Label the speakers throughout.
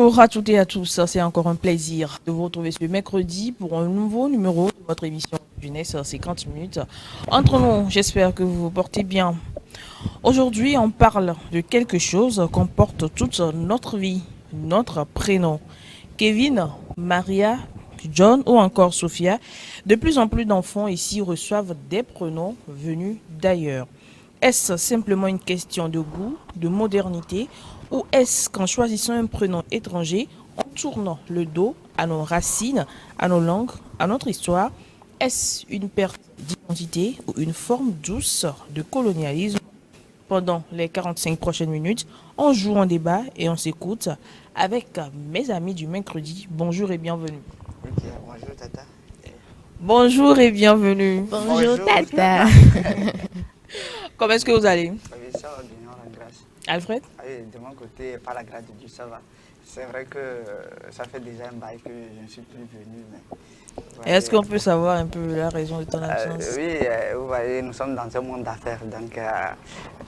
Speaker 1: Bonjour à toutes et à tous, c'est encore un plaisir de vous retrouver ce mercredi pour un nouveau numéro de votre émission Jeunesse, 50 minutes. Entre nous, j'espère que vous vous portez bien. Aujourd'hui, on parle de quelque chose qu'on porte toute notre vie, notre prénom. Kevin, Maria, John ou encore Sophia, de plus en plus d'enfants ici reçoivent des prénoms venus d'ailleurs. Est-ce simplement une question de goût, de modernité, ou est-ce qu'en choisissant un prénom étranger, on tourne le dos à nos racines, à nos langues, à notre histoire? Est-ce une perte d'identité ou une forme douce de colonialisme? Pendant les 45 prochaines minutes, on joue en débat et on s'écoute avec mes amis du mercredi. Bonjour et bienvenue.
Speaker 2: Ok, bonjour Tata.
Speaker 1: Bonjour et bienvenue.
Speaker 3: Bonjour Tata.
Speaker 1: Comment est-ce que vous allez?
Speaker 2: Oui, ça va bien, la grâce.
Speaker 1: Alfred?
Speaker 2: Oui, de mon côté, par la grâce de Dieu, ça va. C'est vrai que ça fait déjà un bail que je ne suis plus venu. Mais,
Speaker 1: Est-ce qu'on peut savoir un peu la raison de ton absence?
Speaker 2: Oui, vous voyez, nous sommes dans un monde d'affaires. Donc,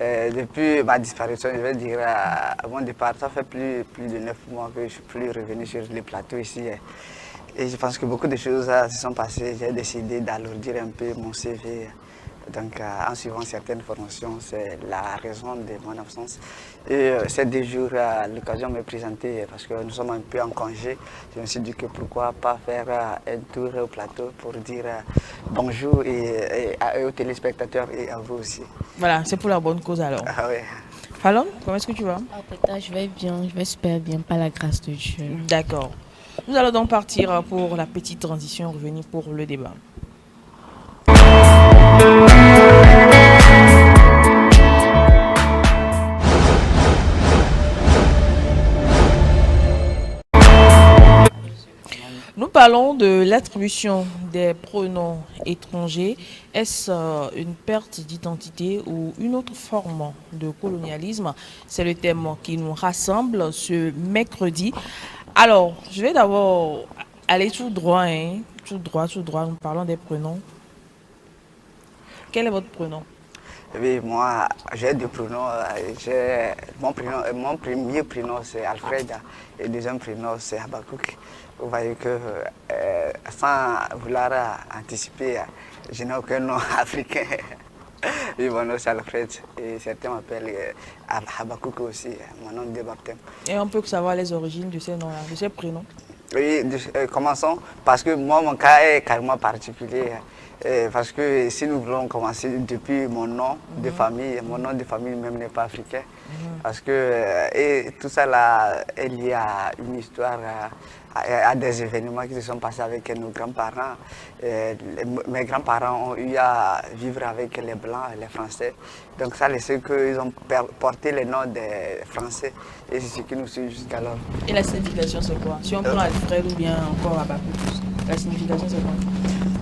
Speaker 2: depuis ma disparition, je vais dire, à mon départ, ça fait plus de 9 mois que je ne suis plus revenu sur les plateaux ici. Et je pense que beaucoup de choses se sont passées. J'ai décidé d'alourdir un peu mon CV. Donc, en suivant certaines formations, c'est la raison de mon absence. Et ces 2 jours, l'occasion me présenter parce que nous sommes un peu en congé. Je me suis dit que pourquoi pas faire un tour au plateau pour dire bonjour aux téléspectateurs et à vous aussi.
Speaker 1: Voilà, c'est pour la bonne cause alors.
Speaker 2: Ah oui.
Speaker 1: Fallon, comment est-ce que tu vas?
Speaker 3: Tata, je vais bien, je vais super bien, par la grâce de Dieu.
Speaker 1: D'accord. Nous allons donc partir pour la petite transition, revenir pour le débat. Nous parlons de l'attribution des pronoms étrangers. Est-ce une perte d'identité ou une autre forme de colonialisme? C'est le thème qui nous rassemble ce mercredi. Alors, je vais d'abord aller tout droit, hein. Tout droit. Nous parlons des prénoms. Quel est votre prénom?
Speaker 2: Oui, moi, j'ai 2 prénoms. Mon premier prénom, c'est Alfred, et le deuxième prénom, c'est Habakkuk. Vous voyez que, sans vouloir anticiper, je n'ai aucun nom africain. Oui, mon nom, c'est Alfred, et certains m'appellent Habakkuk aussi, mon nom de baptême.
Speaker 1: Et on peut savoir les origines de ces noms-là, de ces prénoms?
Speaker 2: Oui, commençons, parce que moi, mon cas est carrément particulier. Parce que si nous voulons commencer depuis mon nom de famille, mon nom de famille même n'est pas africain. Parce que et tout ça là est lié à une histoire, à des événements qui se sont passés avec nos grands-parents. Mes grands-parents ont eu à vivre avec les Blancs et les Français. Donc ça laissé qu'ils ont porté les noms des Français. Et c'est ce qui nous suit jusqu'alors.
Speaker 1: Et la signification, c'est quoi? Si on prend Alfred ou bien encore Habakkuk, la signification, c'est quoi?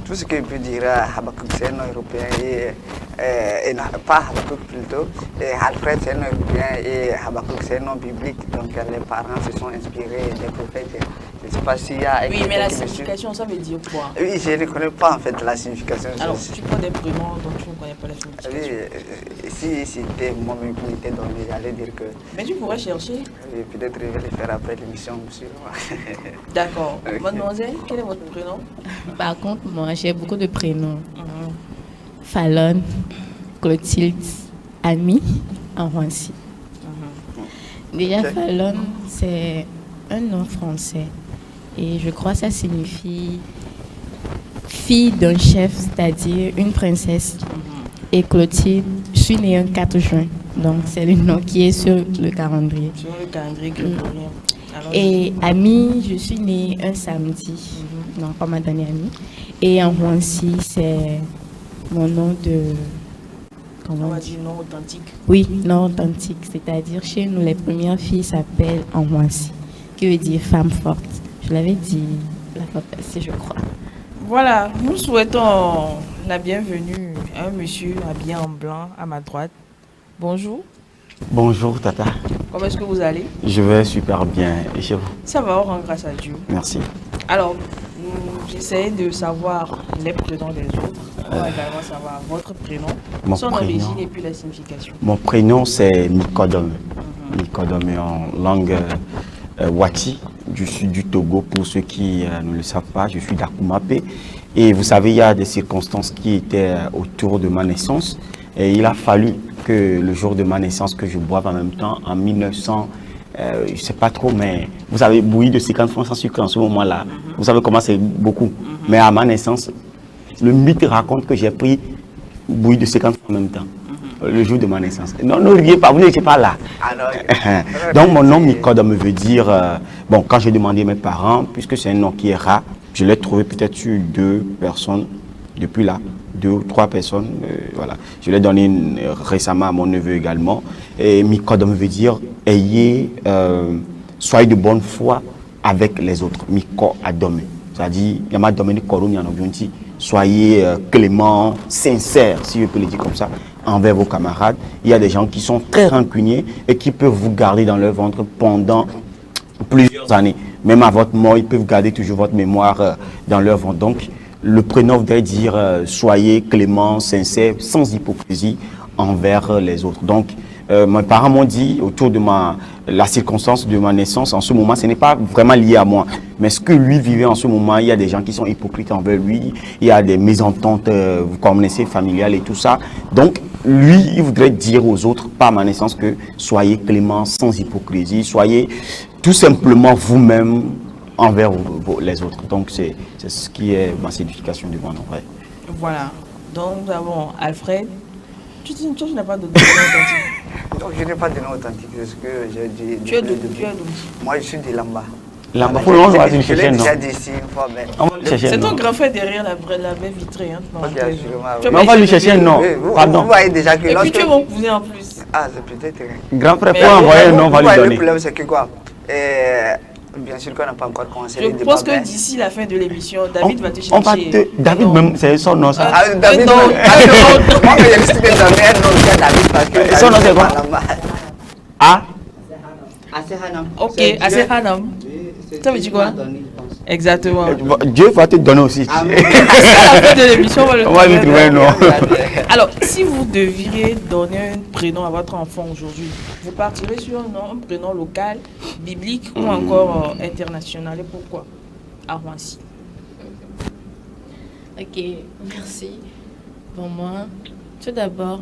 Speaker 2: Tout ce que peut dire Habakkuk, c'est un nom européen et pas Habakkuk plutôt. Et Alfred, c'est un nom européen et Habakkuk, c'est un nom biblique. Donc les parents se sont inspirés des prophètes. Je ne sais pas s'il y a...
Speaker 1: Oui, mais la signification, ça veut dire quoi?
Speaker 2: Oui, je ne connais pas en fait la signification.
Speaker 1: Alors, tu prends des prénoms dont tu ne connais pas la signification.
Speaker 2: Oui, si c'était moi-même qui m'était donné, j'allais dire que...
Speaker 1: Mais tu pourrais chercher.
Speaker 2: Oui, peut-être je vais le faire après l'émission, monsieur.
Speaker 1: D'accord. Mademoiselle, quel est votre prénom?
Speaker 3: Par contre, moi, j'ai beaucoup de prénoms. Fallon, Clotilde, Ami, Anwansi. Déjà, Fallon, c'est un nom français. Et je crois que ça signifie fille d'un chef, c'est-à-dire une princesse. Et Clotilde, je suis née le 4 juin. Donc, c'est le nom qui est sur le calendrier.
Speaker 1: Sur le calendrier grégorien.
Speaker 3: Et Ami, je suis née un samedi. Donc, on m'a donné Ami. Et Anwansi, c'est mon nom de...
Speaker 1: On va dire nom authentique.
Speaker 3: Oui, nom authentique. C'est-à-dire, chez nous, les premières filles s'appellent Anwansi, qui veut dire femme forte. Je l'avais dit la fois passée, je crois.
Speaker 1: Voilà, nous souhaitons la bienvenue à un monsieur habillé en blanc à ma droite. Bonjour.
Speaker 4: Bonjour Tata.
Speaker 1: Comment est-ce que vous allez?
Speaker 4: Je vais super bien. Et chez vous?
Speaker 1: Ça va, on rend grâce à Dieu.
Speaker 4: Merci.
Speaker 1: Alors, j'essaie de savoir les prénoms des autres. On va également savoir votre prénom, son origine et puis la signification.
Speaker 4: Mon prénom c'est Nicodome. Nicodome en langue Wati, du sud du Togo. Pour ceux qui ne le savent pas, je suis d'Akoumapé. Et vous savez, il y a des circonstances qui étaient autour de ma naissance. Et il a fallu que le jour de ma naissance, que je boive en même temps, en 1900, je ne sais pas trop, mais vous avez bouilli de 50 francs sans sucre en ce moment-là. Vous savez comment c'est beaucoup. Mais à ma naissance, le mythe raconte que j'ai pris bouillie de 50 francs en même temps. Le jour de ma naissance. Non, ne riez pas, vous n'étiez pas là. Donc mon nom Mikodom veut dire, bon, quand j'ai demandé à mes parents, puisque c'est un nom qui est rare, je l'ai trouvé peut-être sur 2 personnes depuis là, 2 ou 3 personnes, voilà. Je l'ai donné récemment à mon neveu également. Et Mikodom veut dire, soyez de bonne foi avec les autres. Miko Adome. C'est-à-dire, Yama Dominique Koroni en Obiunti. Soyez clément, sincère, si je peux le dire comme ça, envers vos camarades. Il y a des gens qui sont très rancuniers et qui peuvent vous garder dans leur ventre pendant plusieurs années. Même à votre mort, ils peuvent garder toujours votre mémoire dans leur ventre. Donc, le prénom voudrait dire soyez clément, sincère, sans hypocrisie envers les autres. Donc, mes parents m'ont dit autour de la circonstance de ma naissance, en ce moment, ce n'est pas vraiment lié à moi. Mais ce que lui vivait en ce moment, il y a des gens qui sont hypocrites envers lui, il y a des mésententes, vous connaissez, familiales et tout ça. Donc, lui, il voudrait dire aux autres, par ma naissance, que soyez clément, sans hypocrisie, soyez tout simplement vous-même envers les autres. Donc, c'est ce qui est ma signification de mon nom. Ouais.
Speaker 1: Voilà. Donc, nous avons Alfred. Tu n'as pas de nom authentique.
Speaker 2: Donc, je n'ai pas de nom authentique, c'est ce que j'ai dit.
Speaker 1: Tu es d'où?
Speaker 2: Moi, je suis de Lamba.
Speaker 4: Lamba, pour le moment, on
Speaker 2: je l'ai déjà dit ici une fois, mais...
Speaker 1: C'est ton grand frère derrière la baie vitrée. Hein,
Speaker 4: mais on va lui chercher un nom. Pardon.
Speaker 2: Vous voyez déjà que...
Speaker 1: Et puis tu es mon cousin en plus.
Speaker 2: Ah, c'est peut-être...
Speaker 4: Grand frère, pour envoyer un nom, on va lui donner.
Speaker 2: Le problème, c'est que quoi? Bien sûr qu'on n'a pas encore commencé.
Speaker 1: Je pense que d'ici la fin de l'émission, David va te chercher.
Speaker 4: David, même, c'est son nom, ça.
Speaker 2: David, non. Moi, j'ai décidé de donner un nom à David parce que...
Speaker 4: Son nom, c'est quoi? Ah?
Speaker 2: Asehanam.
Speaker 1: Ok, Asehanam. Ça veut dire quoi? Exactement.
Speaker 4: Dieu va te donner aussi.
Speaker 1: À la fin de l'émission, on va
Speaker 4: lui trouver un nom.
Speaker 1: Alors, si vous deviez donner un prénom à votre enfant aujourd'hui, vous partirez sur un prénom local, biblique ou encore international. Et pourquoi? À Roissy.
Speaker 3: Ok, merci. Pour moi, tout d'abord,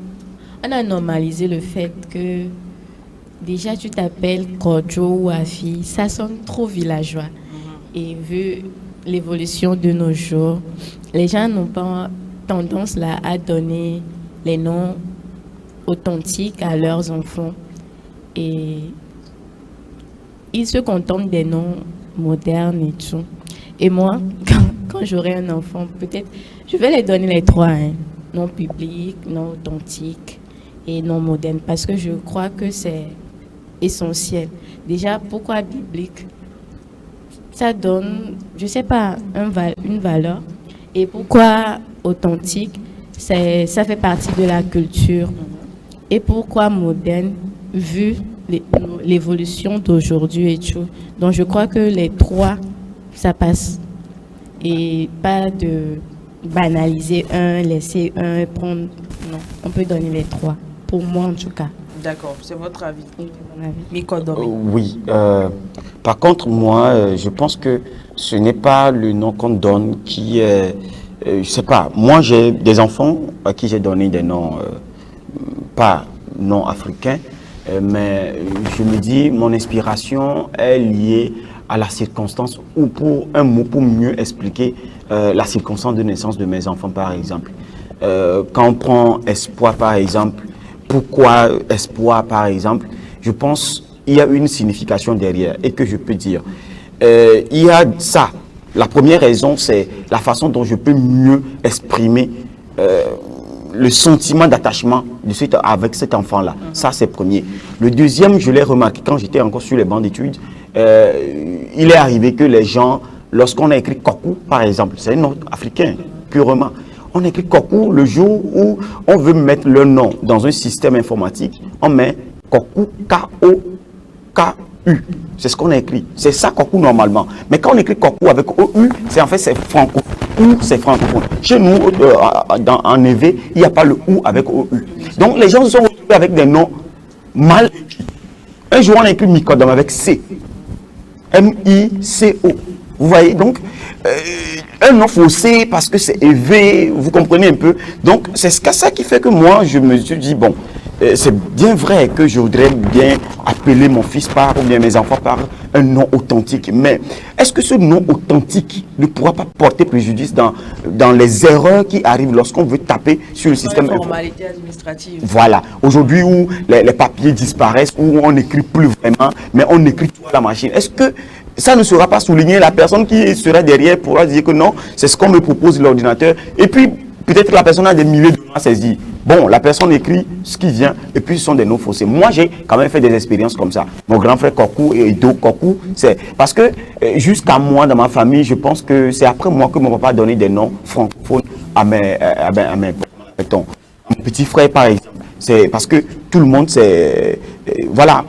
Speaker 3: on a normalisé le fait que déjà tu t'appelles Kodjo ou Afi, ça sonne trop villageois. Et vu l'évolution de nos jours, les gens n'ont pas tendance là à donner les noms authentiques à leurs enfants. Et ils se contentent des noms modernes et tout. Et moi, quand j'aurai un enfant, peut-être, je vais les donner les 3, hein. Nom public, nom authentique et nom moderne. Parce que je crois que c'est essentiel. Déjà, pourquoi biblique? Ça donne, je sais pas, une valeur. Et pourquoi authentique? Ça fait partie de la culture. Et pourquoi moderne? Vu l'évolution d'aujourd'hui et tout. Donc je crois que les 3, ça passe. Et pas de banaliser un, laisser un, prendre... Non, on peut donner les 3. Pour moi en tout cas.
Speaker 1: D'accord, c'est votre avis.
Speaker 4: Oui. Par contre, moi, je pense que ce n'est pas le nom qu'on donne qui est... je sais pas. Moi, j'ai des enfants à qui j'ai donné des noms, pas non africains, mais je me dis, mon inspiration est liée à la circonstance ou pour un mot pour mieux expliquer la circonstance de naissance de mes enfants, par exemple. Quand on prend espoir, par exemple, pourquoi espoir, par exemple, je pense qu'il y a une signification derrière et que je peux dire. Il y a ça. La première raison, c'est la façon dont je peux mieux exprimer le sentiment d'attachement avec cet enfant-là. Ça, c'est premier. Le deuxième, je l'ai remarqué quand j'étais encore sur les bancs d'études, il est arrivé que les gens, lorsqu'on a écrit Kokou, par exemple, c'est un nom africain, purement, on écrit Kokou le jour où on veut mettre le nom dans un système informatique, on met Kokou, K-O-K-U. C'est ce qu'on a écrit. C'est ça Kokou normalement. Mais quand on écrit Kokou avec O-U, en fait c'est franco. Ou c'est francophone. Chez nous, en EV, il n'y a pas le OU avec OU. Donc les gens se sont retrouvés avec des noms mal écrits. Un jour on a écrit Mikodom avec C. M-I-C-O. Vous voyez, donc, un nom faussé parce que c'est élevé, vous comprenez un peu. Donc, c'est ça qui fait que moi, je me suis dit, bon, c'est bien vrai que je voudrais bien appeler mon fils par, ou bien mes enfants par un nom authentique. Mais est-ce que ce nom authentique ne pourra pas porter préjudice dans les erreurs qui arrivent lorsqu'on veut taper sur le système informatique?
Speaker 1: Formalité administrative.
Speaker 4: Voilà. Aujourd'hui où les papiers disparaissent, où on n'écrit plus vraiment, mais on écrit tout à la machine. Est-ce que ça ne sera pas souligné? La personne qui sera derrière pourra dire que non, c'est ce qu'on me propose l'ordinateur. Et puis, peut-être la personne a des milliers de noms à saisir. Bon, la personne écrit ce qui vient et puis ce sont des noms faussés. Moi, j'ai quand même fait des expériences comme ça. Mon grand frère Kokou et Edo Kokou, c'est parce que jusqu'à moi, dans ma famille, je pense que c'est après moi que mon papa a donné des noms francophones à mon petit frère, par exemple. C'est parce que tout le monde, c'est voilà,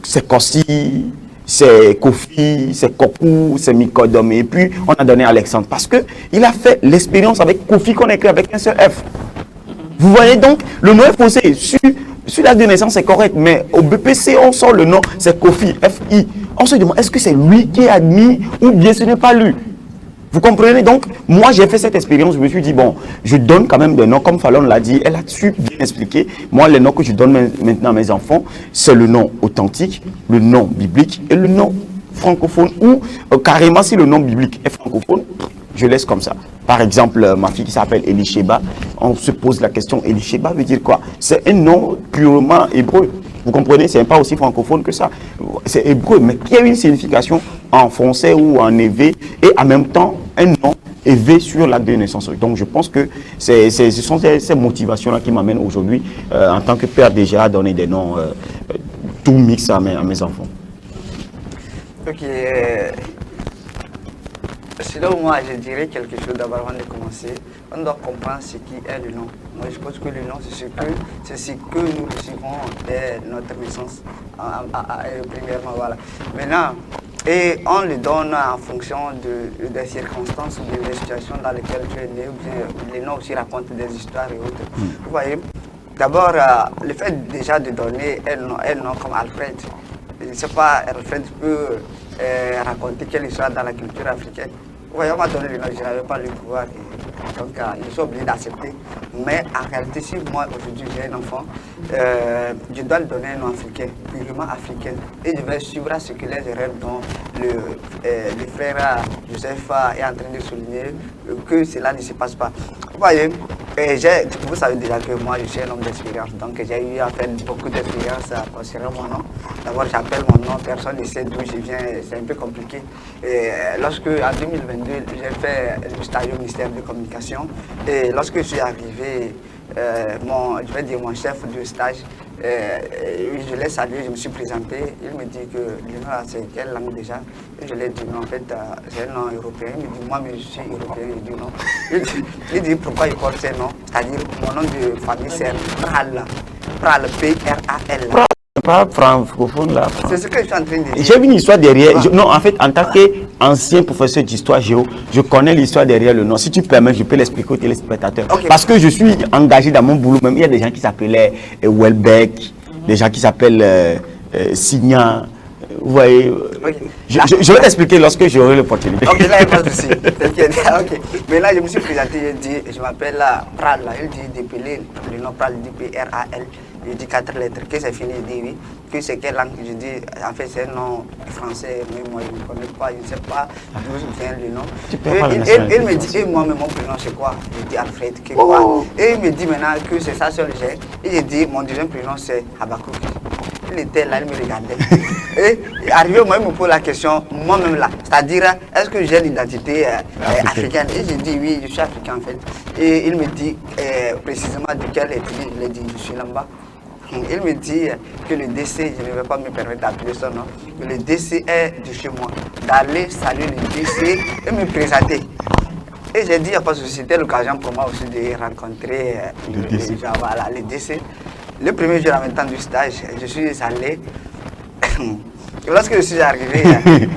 Speaker 4: c'est Kossi, c'est Kofi, c'est Kokou, c'est Mikodom. Et puis, on a donné Alexandre. Parce qu'il a fait l'expérience avec Kofi qu'on écrit avec un seul F. Vous voyez donc, le nom est faussé. Sur l'acte de naissance, c'est correct. Mais au BPC, on sort le nom, c'est Kofi, F-I. On se demande, est-ce que c'est lui qui est admis ou bien ce n'est pas lui? Vous comprenez? Donc, moi, j'ai fait cette expérience. Je me suis dit, bon, je donne quand même des noms, comme Fallon l'a dit. Elle a su bien expliquer. Moi, les noms que je donne maintenant à mes enfants, c'est le nom authentique, le nom biblique et le nom francophone. Ou carrément, si le nom biblique est francophone, je laisse comme ça. Par exemple, ma fille qui s'appelle Elisheba, on se pose la question, Elisheba veut dire quoi? C'est un nom purement hébreu. Vous comprenez? C'est pas aussi francophone que ça. C'est hébreu, mais qui a une signification en français ou en évé, et en même temps, un nom élevé sur l'acte de naissance. Donc, je pense que ce sont ces motivations-là qui m'amènent aujourd'hui, en tant que père déjà, à donner des noms tout mix à mes enfants.
Speaker 2: Ok. Sinon, moi, je dirais quelque chose d'abord avant de commencer. On doit comprendre ce qui est le nom. Moi, je pense que le nom, c'est ce que nous recevons dès notre naissance, premièrement, voilà. Maintenant, et on le donne en fonction des circonstances ou des situations dans lesquelles tu es né, ou bien les noms aussi racontent des histoires et autres. Vous voyez, d'abord, le fait déjà de donner un nom comme Alfred, je ne sais pas, Alfred peut raconter quelle histoire dans la culture africaine. Vous voyez, on m'a donné le nom, je n'avais pas le pouvoir, donc je suis obligé d'accepter. Mais en réalité, si moi aujourd'hui j'ai un enfant, je dois lui donner un nom africain, purement africain. Et je vais suivre ce que les rêves dont le frère Joseph est en train de souligner, que cela ne se passe pas. Vous voyez, vous savez déjà que moi je suis un homme d'expérience, donc j'ai eu à faire beaucoup d'expérience concernant mon nom. D'abord j'appelle mon nom, personne ne sait d'où je viens, c'est un peu compliqué. Et lorsque en 2022 j'ai fait le stage au ministère de communication, et lorsque je suis arrivé, je vais dire mon chef de stage, je l'ai salué, je me suis présenté, il me dit que le nom c'est quelle langue déjà? Et je lui ai dit non, en fait c'est un nom européen. Il me dit moi mais je suis européen, il dit non. Il dit pourquoi il porte ce nom? C'est-à-dire mon nom de famille c'est Pral, P-R-A-L.
Speaker 4: Pas francophone là.
Speaker 2: C'est ce que je suis en train de dire.
Speaker 4: J'ai une histoire derrière. Non, en fait, en tant qu'ancien professeur d'histoire géo, je connais l'histoire derrière le nom. Si tu permets, je peux l'expliquer aux téléspectateurs. Okay. Parce que je suis engagé dans mon boulot même. Il y a des gens qui s'appelaient Welbeck, des gens qui s'appellent Signa. Vous voyez, okay. Je vais t'expliquer lorsque j'aurai l'opportunité.
Speaker 2: Ok, là, il n'y a pas de souci. Okay. Mais là, je me suis présenté, je m'appelle Pral. Il dit dépeler le nom Pral, il dit P-R-A-L. Il dit 4 lettres, que c'est fini, il dit oui. Que c'est quelle langue? Je dis, en fait, c'est un nom français, mais moi, je ne connais pas, je ne sais pas d'où vient le nom. Il me dit, et moi, mais mon prénom, c'est quoi? Je dis Alfred, que quoi? Et il me dit maintenant que c'est ça seul j'ai. Et je dis, mon deuxième prénom, c'est Habakkuk. Il était là, il me regardait. Et arrivé, moi, il me pose la question, moi-même là. C'est-à-dire, est-ce que j'ai l'identité africaine? Et j'ai dit, oui, je suis africain en fait. Et il me dit précisément de quelle ethnie. Je lui ai dit, je suis là-bas. Il me dit que le décès, je ne vais pas me permettre d'appeler son nom, que le décès est de chez moi. D'aller saluer le décès et me présenter. Et j'ai dit, parce que c'était l'occasion pour moi aussi de rencontrer le décès. Le premier jour en même temps du stage, je suis allé Et lorsque je suis arrivé,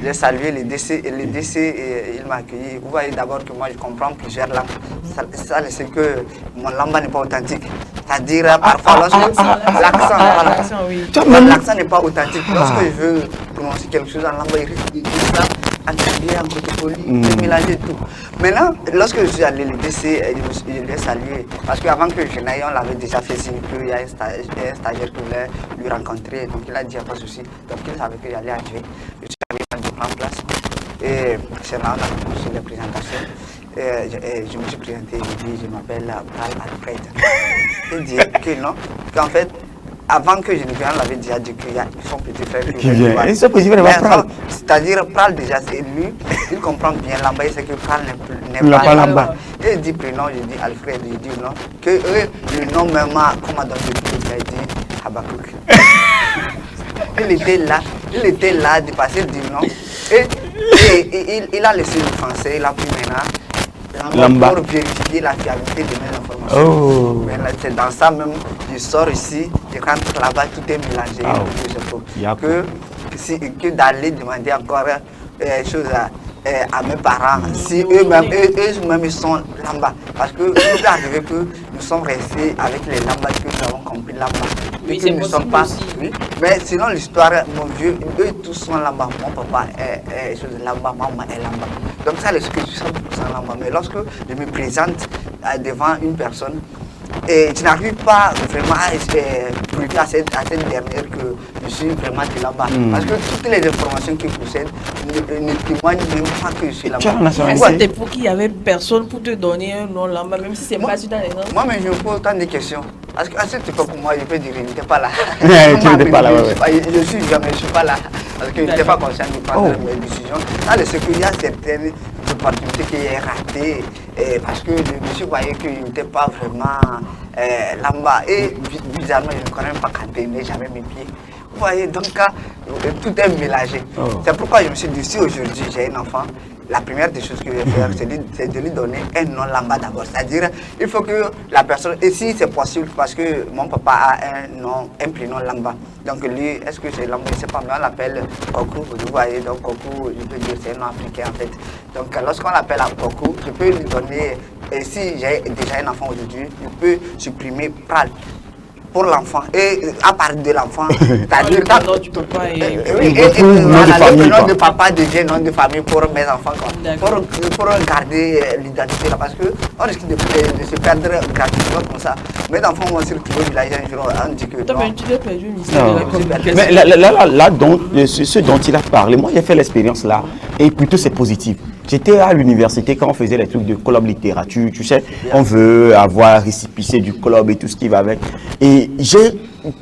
Speaker 2: j'ai salué les décès, et il m'a accueilli. Vous voyez d'abord que moi je comprends plusieurs langues. Ça c'est que mon lamba n'est pas authentique. C'est-à-dire, parfois, lorsque l'accent n'est pas authentique. Lorsque je veux prononcer quelque chose en lamba, il risque de dire ça en anglais, en cotopoli, de mélanger tout. Maintenant, lorsque je suis allé le décès, je l'ai salué. Parce qu'avant que je n'aille, on l'avait déjà fait signe qu'il y a un stagiaire qui voulait lui rencontrer. Donc il a dit, il n'y a pas de souci. Donc il savait que j'allais arriver. Je suis arrivé à prendre place. Et c'est là on a commencé les présentations. Et je me suis présenté, j'ai dit, je m'appelle Pral Alfred. Il dit que non, qu'en fait, avant que je ne vienne, on l'avait déjà dit qu'il y a son petit frère qui vient.
Speaker 4: Et ce petit frère va Pral.
Speaker 2: C'est-à-dire, Pral déjà, c'est lui, il comprend bien Lamba, il sait que Pral n'est
Speaker 4: pas Lamba.
Speaker 2: Et il dit prénom, je dis Alfred, il dit non. Que eux, le nom même, comme a donné le il dit Habakouk. Il était là, de passer du nom. Et il a laissé le français, il a pris maintenant Lamba pour vérifier la fiabilité de mes informations.
Speaker 4: Oh.
Speaker 2: Mais là, c'est dans ça même, je sors ici, je rentre là-bas, tout est mélangé. Que d'aller demander encore choses à mes parents, si eux-mêmes ils sont Lamba. Parce que il peut arriver que nous sommes restés avec les Lamba, que nous avons compris Lamba.
Speaker 1: Oui,
Speaker 2: que nous ne sommes pas. Oui. Mais sinon, l'histoire, mon vieux, eux tous sont Lamba. Mon papa est Lamba, maman est Lamba. Donc, ça, c'est ce que je suis 100% Lamba. Mais lorsque je me présente devant une personne, et je n'arrive pas vraiment à prouver à cette dernière que je suis vraiment de là-bas. Parce que toutes les informations qu'il possède ne témoignent même pas que je suis là-bas.
Speaker 1: C'était pour qu'il n'y avait personne pour te donner un nom là-bas, même si c'est pas sur ta naissance.
Speaker 2: Moi, mais je me pose autant de questions. Parce qu'à cette époque, moi, je peux dire, il n'était pas là.
Speaker 4: Tu n'étais pas là,
Speaker 2: je suis jamais, je ne suis pas là. Parce qu'il n'était pas conscient de prendre mes décisions. Là, c'est qu'il y a certaines opportunités qui est ratées. Parce que le monsieur voyait qu'il n'était pas vraiment là-bas. Et bizarrement, je ne connais pas Kanté, mais jamais mes pieds. Vous voyez, donc tout est mélangé. C'est pourquoi je me suis dit, si aujourd'hui j'ai un enfant, la première des choses que je vais faire, c'est de lui donner un nom Lamba d'abord. C'est-à-dire, il faut que la personne, et si c'est possible, parce que mon papa a un prénom Lamba. Donc lui, est-ce que c'est Lamba? Je ne sais pas, mais on l'appelle Kokou. Vous voyez, donc Kokou, je peux dire, c'est un nom africain en fait. Donc lorsqu'on l'appelle Kokou, je peux lui donner, et si j'ai déjà un enfant aujourd'hui, je peux supprimer Pral pour l'enfant. Et à part de l'enfant, c'est-à-dire
Speaker 1: tu peux pas
Speaker 2: le nom de papa devient nom de famille pour mes enfants. Pour garder l'identité là, parce qu'on risque de se perdre gratuitement comme ça. Mes enfants vont se retrouver au village un jour, on dit que
Speaker 1: non. Mais tu t'es perdu une histoire de la communication.
Speaker 4: Mais là donc, ce dont il a parlé, moi j'ai fait l'expérience là, et plutôt c'est positif. J'étais à l'université quand on faisait les trucs de club littérature, tu sais, on veut avoir récépissé du club et tout ce qui va avec. Et j'ai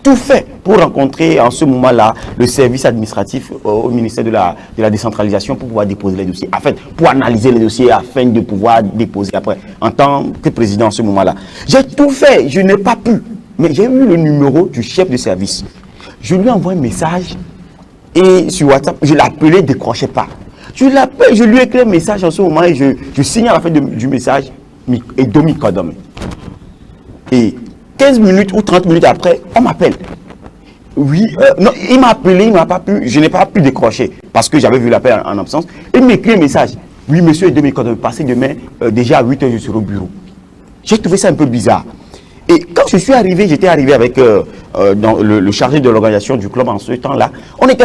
Speaker 4: tout fait pour rencontrer en ce moment-là le service administratif au ministère de la décentralisation pour pouvoir déposer les dossiers. En fait, pour analyser les dossiers afin de pouvoir déposer après, en tant que président en ce moment-là. J'ai tout fait, je n'ai pas pu. Mais j'ai eu le numéro du chef de service. Je lui envoie un message et sur WhatsApp, je l'appelais, il ne décrochait pas. Je l'appelle, je lui écris un message en ce moment et je signe à la fin du message et Domi Kodome. Et 15 minutes ou 30 minutes après, on m'appelle. Oui, non, il m'a appelé, il m'a pas pu, je n'ai pas pu décrocher parce que j'avais vu l'appel en absence. Il m'écrit un message. Oui, monsieur Domi Kodome, passez demain, déjà à 8 h, je serai au bureau. J'ai trouvé ça un peu bizarre. Et quand je suis arrivé, j'étais arrivé avec dans le chargé de l'organisation du club en ce temps-là.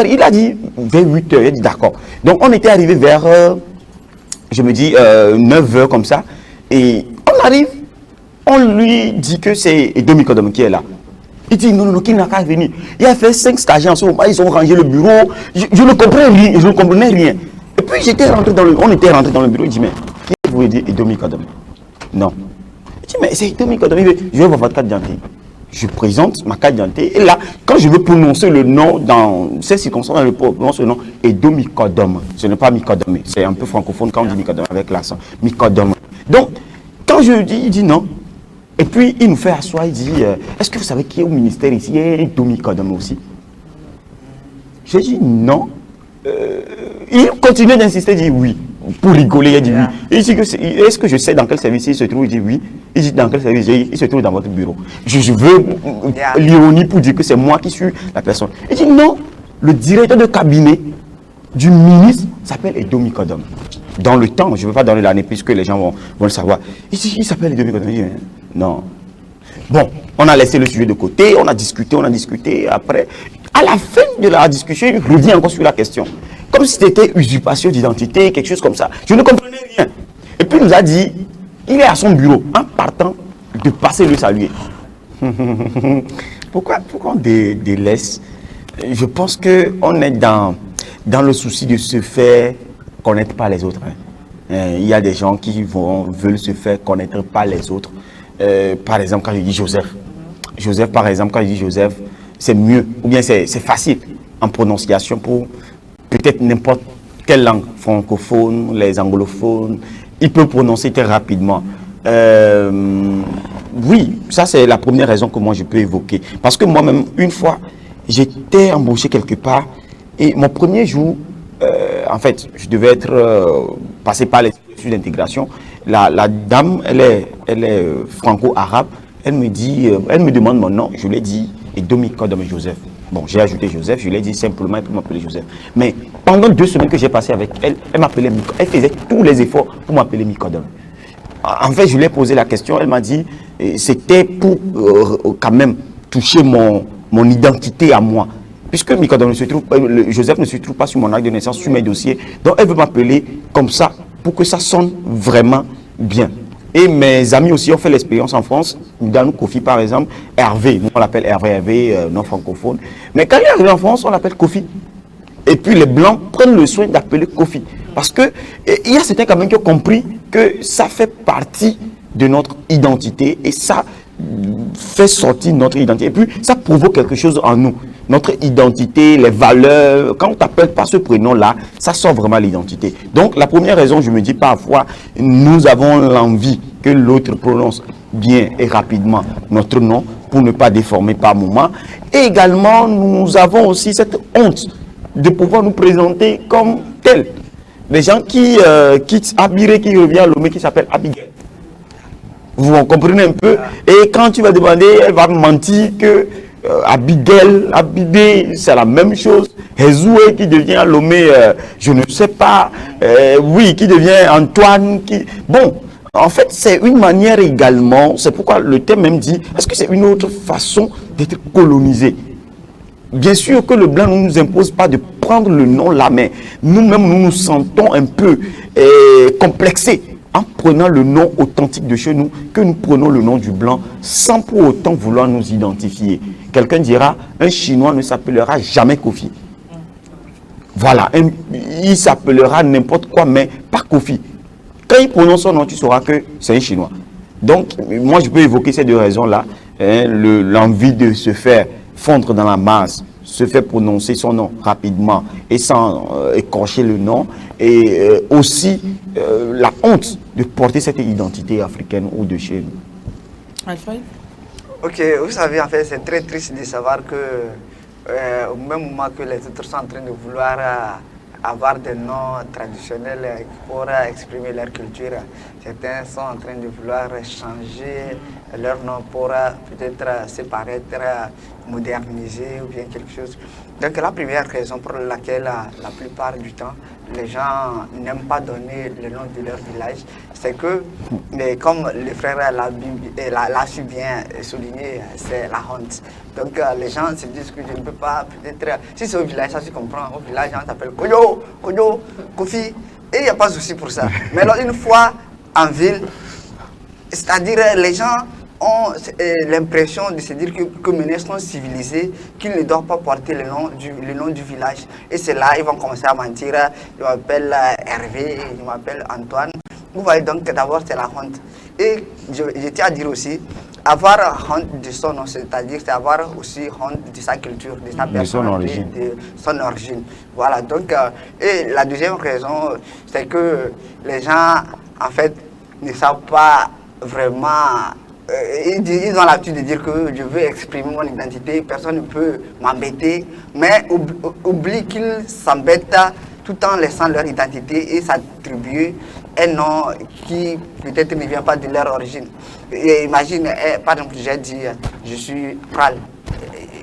Speaker 4: Il a dit vers 8 h, il a dit d'accord. Donc on était arrivé vers, je me dis, 9 h comme ça. Et on arrive, on lui dit que c'est Domi Kodome qui est là. Il dit non, qu'il n'a qu'à venir. Il a fait 5 stagiaires en ce moment, ils ont rangé le bureau. Je ne comprenais rien, je ne comprenais rien. Et puis on était rentré dans le bureau, il dit mais qui vous dit Domi Kodome? Non. Je dis, mais c'est Domi Kodome, je vais voir votre carte d'identité. Je présente ma carte d'identité. Et là, quand je veux prononcer le nom dans ces circonstances, je prononce le nom et Domi Kodome. Ce n'est pas Mikodome. C'est un peu francophone quand on dit Mikodome avec l'accent. Mikodome. Donc, quand je dis, il dit non. Et puis, il nous fait asseoir, il dit, est-ce que vous savez qui est au ministère ici? Il y a Domi Kodome aussi. J'ai dit non. Il continue d'insister, il dit oui. Pour rigoler, il a dit oui. Il dit est-ce que je sais dans quel service il se trouve? Il dit oui. Il dit dans quel service? Il se trouve dans votre bureau. Je veux l'ironie pour dire que c'est moi qui suis la personne. Il dit non. le directeur de cabinet du ministre s'appelle Edo Mikodom. Dans le temps, je ne veux pas donner l'année puisque les gens vont le savoir. Il s'appelle Edo Mikodom. Non. Bon, on a laissé le sujet de côté, on a discuté. Après, à la fin de la discussion, il revient encore sur la question. Comme si c'était usurpation d'identité, quelque chose comme ça. Je ne comprenais rien. Et puis il nous a dit, il est à son bureau, en partant de passer le saluer. Pourquoi on délaisse? Je pense qu'on est dans le souci de se faire connaître par les autres. Il y a des gens qui veulent se faire connaître par les autres. Par exemple, quand je dis Joseph, par exemple, quand je dis Joseph, c'est mieux, ou bien c'est facile en prononciation pour peut-être n'importe quelle langue, francophone, les anglophones, il peut prononcer très rapidement. Oui, ça c'est la première raison que moi je peux évoquer. Parce que moi-même, une fois, j'étais embauché quelque part et mon premier jour, en fait, je devais passer par les processus d'intégration. La dame, elle est franco-arabe. Elle me demande mon nom. Je lui ai dit Edo Mikodom Joseph. Bon, j'ai ajouté Joseph. Je lui ai dit simplement, elle peut m'appeler Joseph. Mais pendant 2 semaines que j'ai passé avec elle, elle m'appelait Mikodom. Elle faisait tous les efforts pour m'appeler Mikodom. En fait, je lui ai posé la question. Elle m'a dit c'était pour quand même toucher mon identité à moi. Puisque Mikodom Joseph ne se trouve pas sur mon acte de naissance, sur mes dossiers. Donc, elle veut m'appeler comme ça pour que ça sonne vraiment bien. Et mes amis aussi ont fait l'expérience en France. Dans Kofi, par exemple, Hervé. Nous, on l'appelle Hervé, non francophone. Mais quand il est arrivé en France, on l'appelle Kofi. Et puis, les Blancs prennent le soin d'appeler Kofi. Parce qu'il y a certains quand même qui ont compris que ça fait partie de notre identité et ça fait sortir notre identité. Et puis, ça provoque quelque chose en nous. Notre identité, les valeurs, quand on t'appelle par ce prénom-là, ça sort vraiment l'identité. Donc, la première raison, je me dis parfois, nous avons l'envie que l'autre prononce bien et rapidement notre nom pour ne pas déformer par moment. Et également, nous avons aussi cette honte de pouvoir nous présenter comme tel. Des gens qui quittent Abiré, qui revient à Lomé, qui s'appelle Abigail. Vous comprenez un peu? Et quand tu vas demander, elle va mentir que Abigail, Abibé, c'est la même chose. Hezoué qui devient Lomé, je ne sais pas. Oui, qui devient Antoine. Bon, en fait, c'est une manière également, c'est pourquoi le thème même dit, est-ce que c'est une autre façon d'être colonisé? Bien sûr que le blanc ne nous impose pas de prendre le nom là, mais nous-mêmes, nous nous sentons un peu complexés en prenant le nom authentique de chez nous, que nous prenons le nom du blanc sans pour autant vouloir nous identifier. Quelqu'un dira, un Chinois ne s'appellera jamais Kofi. Voilà, il s'appellera n'importe quoi, mais pas Kofi. Quand il prononce son nom, tu sauras que c'est un Chinois. Donc, moi, je peux évoquer ces 2 raisons-là. L'envie de se faire fondre dans la masse, se faire prononcer son nom rapidement et sans écorcher le nom, et aussi la honte de porter cette identité africaine ou de chez nous.
Speaker 1: Alfred?
Speaker 2: Ok, vous savez, en fait, c'est très triste de savoir que au même moment que les autres sont en train de vouloir avoir des noms traditionnels pour exprimer leur culture, certains sont en train de vouloir changer leur nom pour peut-être se paraître modernisé ou bien quelque chose. Donc la première raison pour laquelle la plupart du temps les gens n'aiment pas donner le nom de leur village, c'est que, comme le frère l'a su bien souligner, c'est la honte. Donc les gens se disent que je ne peux pas, peut-être, si c'est au village, ça se comprend, au village on s'appelle Koyo, Kofi, et il n'y a pas de souci pour ça. Mais alors une fois en ville, c'est-à-dire les gens ont l'impression de se dire que maintenant sont civilisés, qu'ils ne doivent pas porter le nom du village. Et c'est là ils vont commencer à mentir. Je m'appelle Hervé, je m'appelle Antoine. Vous voyez donc que d'abord c'est la honte. Et je tiens à dire aussi, avoir honte de son nom, c'est-à-dire c'est avoir aussi honte de sa culture, de sa personnalité, de son origine. Voilà, donc, et la deuxième raison, c'est que les gens, en fait, ne savent pas vraiment. Ils ont l'habitude de dire que je veux exprimer mon identité, personne ne peut m'embêter, mais oublient qu'ils s'embêtent tout en laissant leur identité et s'attribuer un nom qui peut-être ne vient pas de leur origine. Et imagine, par exemple, j'ai dit je suis Pral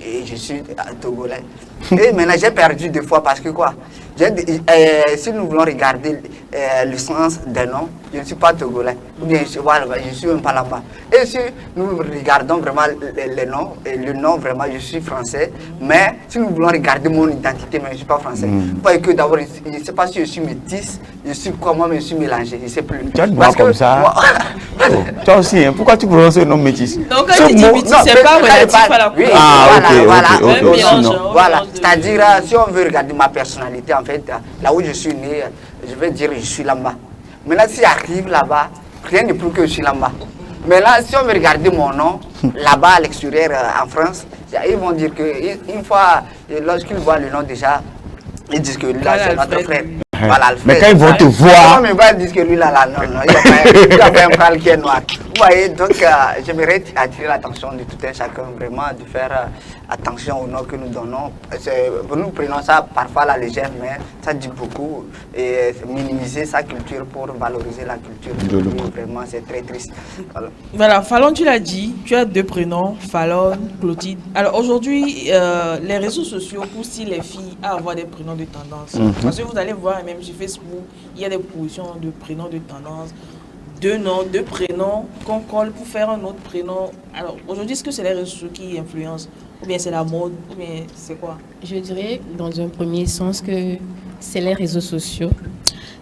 Speaker 2: et je suis togolais. Et maintenant, j'ai perdu deux fois parce que quoi? Si nous voulons regarder le sens des noms, je ne suis pas togolais, ou bien voilà, je ne suis même pas là-bas. Et si nous regardons vraiment les noms, et le nom vraiment, je suis français, mais si nous voulons regarder mon identité, mais je ne suis pas français. Parce que d'abord, je ne sais pas si je suis métisse, je suis comment, mais je suis mélangé, je ne sais plus.
Speaker 4: Tu as le droit comme ça.
Speaker 2: Moi,
Speaker 4: toi aussi, hein, pourquoi tu prononces le nom métis?
Speaker 1: Donc quand tu dis métis, c'est pas relatif à la
Speaker 2: oui,
Speaker 4: ok. Sinon.
Speaker 2: Voilà, c'est-à-dire, si on veut regarder ma personnalité, en fait, là où je suis né, je vais dire je suis là-bas. Maintenant, si j'arrive là-bas, rien ne prouve que je suis là-bas. Maintenant, si on veut regarder mon nom, là-bas à l'extérieur, en France, ils vont dire qu'une fois, lorsqu'ils voient le nom déjà, ils disent que là, c'est notre frère. Voilà, Alfred.
Speaker 4: Mais quand ils vont te voir...
Speaker 2: Ils vont dire que lui, là, non, il a pas un frère qui est noir. Vous voyez, donc j'aimerais attirer l'attention de tout un chacun, vraiment, de faire attention au nom que nous donnons. Nous prenons ça parfois à la légère, mais ça dit beaucoup. Et minimiser sa culture pour valoriser la culture de l'autre. Vraiment, c'est très triste.
Speaker 1: Voilà, Fallon, tu l'as dit, tu as deux prénoms, Fallon, Clotilde. Alors aujourd'hui, les réseaux sociaux poussent les filles à avoir des prénoms de tendance. Parce que vous allez voir, même sur Facebook, il y a des propositions de prénoms de tendance. Deux noms, deux prénoms qu'on colle pour faire un autre prénom. Alors aujourd'hui, est-ce que c'est les réseaux sociaux qui influencent? Ou bien c'est la mode? Ou bien c'est quoi?
Speaker 3: Je dirais dans un premier sens que c'est les réseaux sociaux.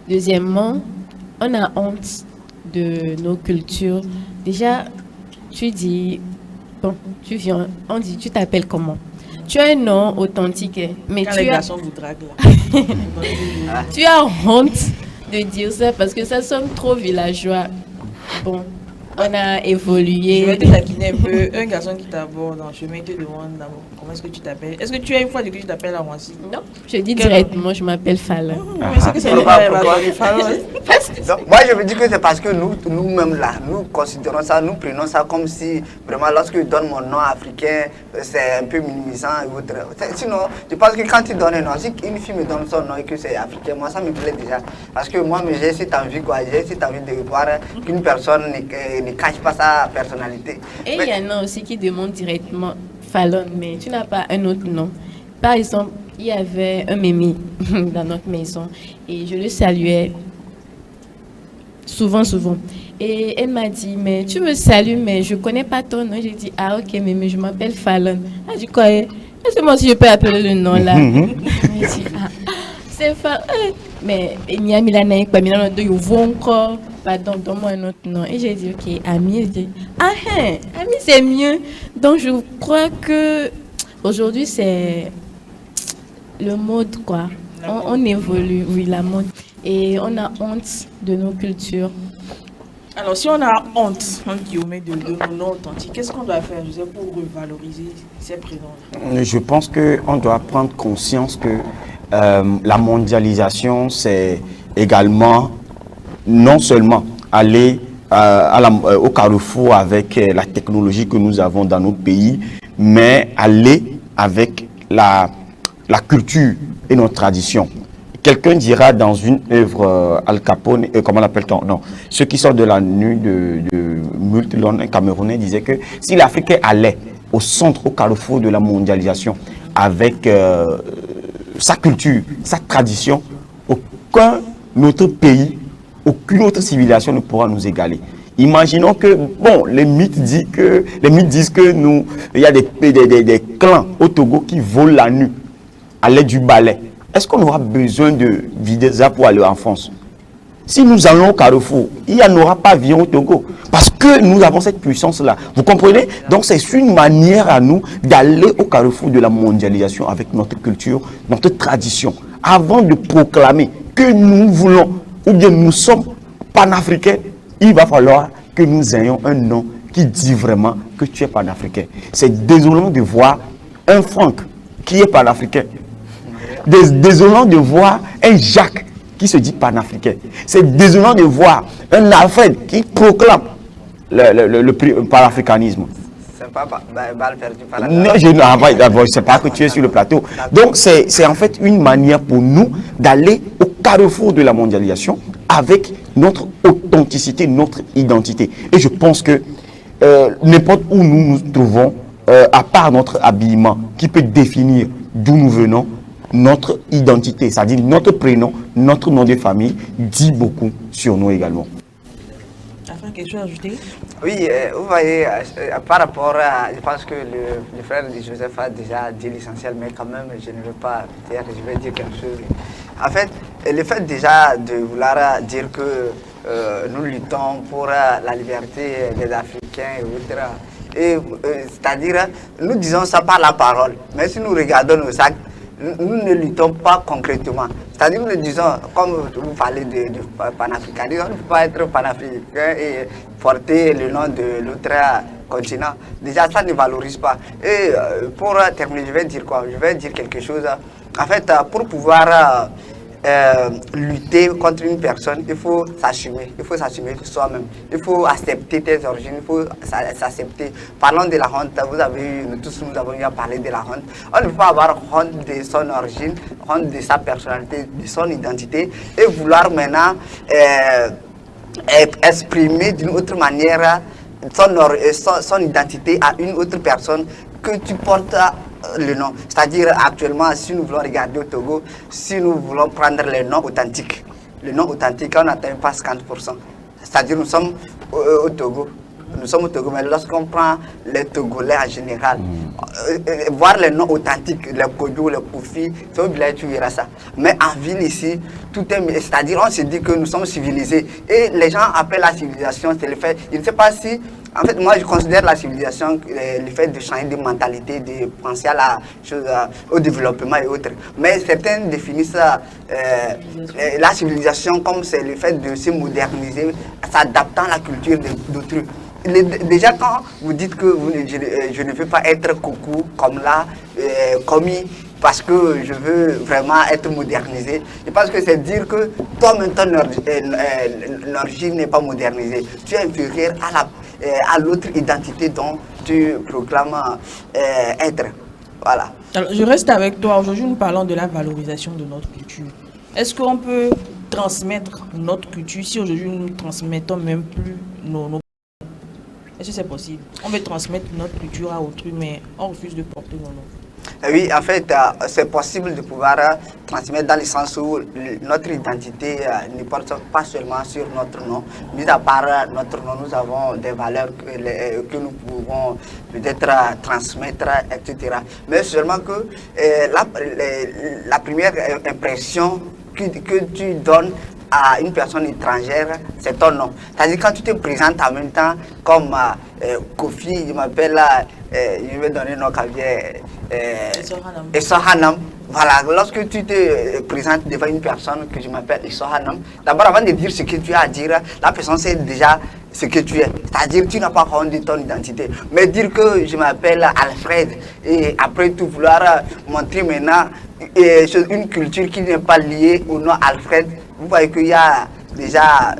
Speaker 3: Deuxièmement, on a honte de nos cultures. Déjà, tu dis, bon, tu viens, on dit, tu t'appelles comment? Tu as un nom authentique, mais
Speaker 1: quand
Speaker 3: tu
Speaker 1: les
Speaker 3: as...
Speaker 1: garçons vous draguent là.
Speaker 3: Tu as honte de dire ça parce que ça sonne trop villageois. Bon, on a évolué.
Speaker 1: Je vais te taquiner un peu. Un garçon qui t'aborde dans le chemin, il te demande comment est-ce que tu t'appelles. Est-ce que tu as une fois dit que tu t'appelles à Roissy?
Speaker 3: Non, je dis directement, je m'appelle Fallon.
Speaker 1: Mais c'est que c'est le Fallon.
Speaker 2: Moi, je me dis que c'est parce que nous-mêmes là, nous considérons ça, nous prenons ça comme si vraiment lorsque je donne mon nom africain, c'est un peu minimisant et autre. Sinon, je pense que quand tu donnes un nom, si une fille me donne son nom et que c'est africain, moi ça me plaît déjà. Parce que moi, j'ai cette envie, quoi, j'ai cette envie de voir qu'une personne ne cache pas sa personnalité.
Speaker 3: Et il y en a aussi qui demandent directement Fallon, mais tu n'as pas un autre nom. Par exemple, il y avait un mémé dans notre maison et je le saluais souvent. Et elle m'a dit, mais tu me salues, mais je ne connais pas ton nom. J'ai dit, ah ok, mémé, je m'appelle Fallon. Elle a dit, quoi? Est-ce que moi aussi je peux appeler le nom là? J'ai dit, ah, c'est Fallon. Mais il y a Milana, ils vont encore. Pardon, donne-moi un autre nom. Et j'ai dit, ok, Ami. J'ai dit, ah, Ami, c'est mieux. Donc, je crois que aujourd'hui, c'est le mode, quoi. On évolue, oui, la mode. Et on a honte de nos cultures.
Speaker 1: Alors, si on a honte, de nos noms authentiques, qu'est-ce qu'on doit faire, je sais, pour revaloriser ces prénoms?
Speaker 4: Je pense qu'on doit prendre conscience que la mondialisation, c'est également non seulement aller au carrefour avec la technologie que nous avons dans nos pays, mais aller avec la culture et nos traditions. Quelqu'un dira dans une œuvre Al Capone, comment l'appelle-t-on? Non, ceux qui sortent de la nuit de Multilon, un Camerounais, disait que si l'Afrique allait au centre, au carrefour de la mondialisation, avec sa culture, sa tradition, aucun autre pays, aucune autre civilisation ne pourra nous égaler. Imaginons que, bon, les mythes disent que il y a des clans au Togo qui volent la nuit à l'aide du balai. Est-ce qu'on aura besoin de vider ça pour aller en France? Si nous allons au carrefour, il n'y en aura pas avion au Togo. Parce que nous avons cette puissance-là. Vous comprenez? Donc c'est une manière à nous d'aller au carrefour de la mondialisation avec notre culture, notre tradition. Avant de proclamer que nous voulons, ou bien nous sommes panafricains, il va falloir que nous ayons un nom qui dit vraiment que tu es panafricain. C'est désolant de voir un Franck qui est panafricain. Désolant de voir un Jacques qui se dit panafricain. C'est désolant de voir un Alfred qui proclame le panafricanisme.
Speaker 2: C'est pas mal perdu par la
Speaker 4: non, je ne sais pas que tu es sur le plateau. Donc c'est en fait une manière pour nous d'aller au carrefour de la mondialisation avec notre authenticité, notre identité. Et je pense que n'importe où nous nous trouvons, à part notre habillement, qui peut définir d'où nous venons, notre identité, c'est-à-dire notre prénom, notre nom de famille, dit beaucoup sur nous également.
Speaker 1: Quelque chose à ajouter?
Speaker 2: Oui, vous voyez, par rapport à, je pense que le frère de Joseph a déjà dit l'essentiel, mais quand même, je ne veux pas dire, je vais dire quelque chose. En fait, le fait déjà de vouloir dire que nous luttons pour la liberté des Africains et autres, c'est-à-dire, nous disons ça par la parole, mais si nous regardons nos actes, nous ne luttons pas concrètement. C'est-à-dire, nous disons, comme vous parlez de panafricanisme, on ne peut pas être panafricain et porter le nom de l'autre continent. Déjà, ça ne valorise pas. Et pour terminer, je vais dire quoi? Je vais dire quelque chose. En fait, pour pouvoir lutter contre une personne, il faut s'assumer. Il faut s'assumer soi-même. Il faut accepter tes origines. Il faut s'accepter. Parlons de la honte. Vous avez eu, tous nous avons eu à parler de la honte. On ne peut pas avoir honte de son origine, honte de sa personnalité, de son identité et vouloir maintenant exprimer d'une autre manière son identité à une autre personne que tu portes le nom. C'est-à-dire actuellement, si nous voulons regarder au Togo, si nous voulons prendre les noms authentiques, on n'atteint pas 50%. C'est-à-dire nous sommes au Togo. Nous sommes au Togo, mais lorsqu'on prend les Togolais en général, voir les noms authentiques, les Kodjo, les Koufi, c'est au village, tu verras ça. Mais en ville ici, tout est... C'est-à-dire, on se dit que nous sommes civilisés. Et les gens appellent la civilisation, c'est le fait... Je ne sais pas si... En fait, moi, je considère la civilisation, le fait de changer de mentalité, de penser à la chose, au développement et autres. Mais certains définissent la civilisation comme c'est le fait de se moderniser, s'adaptant à la culture d'autrui. Déjà, quand vous dites que je ne veux pas être coucou comme là, commis, parce que je veux vraiment être modernisé, je pense que c'est dire que toi, maintenant, ton origine n'est pas modernisée. Tu es inférieur à l'autre identité dont tu proclames être. Voilà.
Speaker 1: Alors, je reste avec toi. Aujourd'hui, nous parlons de la valorisation de notre culture. Est-ce qu'on peut transmettre notre culture si aujourd'hui nous ne transmettons même plus nos... Est-ce que c'est possible? On veut transmettre notre culture à autrui, mais on refuse de porter nos noms.
Speaker 2: Oui, en fait, c'est possible de pouvoir transmettre dans le sens où notre identité ne porte pas seulement sur notre nom. Mis à part notre nom, nous avons des valeurs que nous pouvons peut-être transmettre, etc. Mais seulement que la première impression que tu donnes à une personne étrangère, c'est ton nom. C'est-à-dire quand tu te présentes en même temps comme Kofi, je m'appelle, je vais donner un nom Essohanam. Voilà, lorsque tu te présentes devant une personne que je m'appelle Essohanam, d'abord avant de dire ce que tu as à dire, la personne sait déjà ce que tu es. C'est-à-dire tu n'as pas honte de ton identité. Mais dire que je m'appelle Alfred et après tout vouloir montrer maintenant une culture qui n'est pas liée au nom Alfred, vous voyez qu'il y a déjà